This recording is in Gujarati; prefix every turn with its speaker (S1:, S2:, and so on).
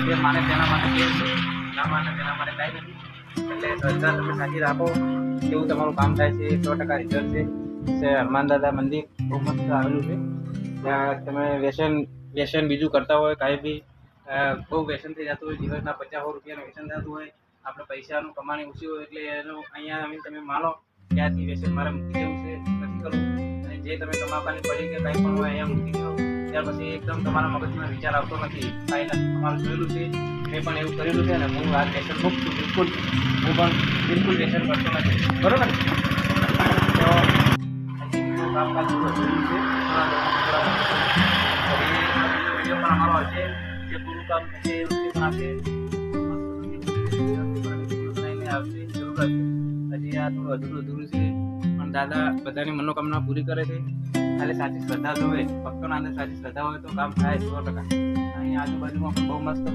S1: જે માને તેના માટે કે ના માને તેના માટે કાંઈ નથી. એટલે શ્રદ્ધા તમે સાચી રાખો, એવું તમારું કામ થાય છે. 100% રિઝલ્ટ છે. હનુમાન દાદા મંદિર બહુ મસ્ત આવેલું છે. ત્યાં તમે વ્યસન બીજું કરતા હોય, કાંઈ બી બહુ વ્યસન થઈ જતું હોય, દિવસના 50-100 રૂપિયાનું વ્યસન થતું હોય, આપણે પૈસાનું કમાણી ઓછી હોય, એટલે એનું અહીંયા આવીને તમે માનો ત્યાંથી વ્યસન મારે મૂકી દેવું છે, નથી કરવું. અને જે તમે તમાકુની પડી કે કંઈ પણ હોય અહીંયા મૂકી દો, ત્યાર પછી એકદમ તમારા મગજમાં વિચાર આવતો નથી. ફાઇનલ તમારું જોયેલું છે, મેં પણ એવું કરેલું છે. અને હું આ વ્યસન મુક્ત છું, બિલકુલ. હું પણ બિલકુલ વ્યસન કરતો નથી, બરોબર. તો હજી કામકાજ થોડું જોયેલું છે, વિડીયો પણ અમારો હશે, જે પૂરું કામ થશે એ વખતે પણ આવશે. આવશે જરૂર હશે. હજી આ થોડું અધૂરું છે, પણ દાદા બધાની મનોકામના પૂરી કરે છે. ખાલી સાચી શ્રદ્ધા જોવે, ભક્તોના અંદર સાચી શ્રદ્ધા હોય તો કામ થાય 100%. અહીં આજુબાજુમાં પણ બહુ મસ્ત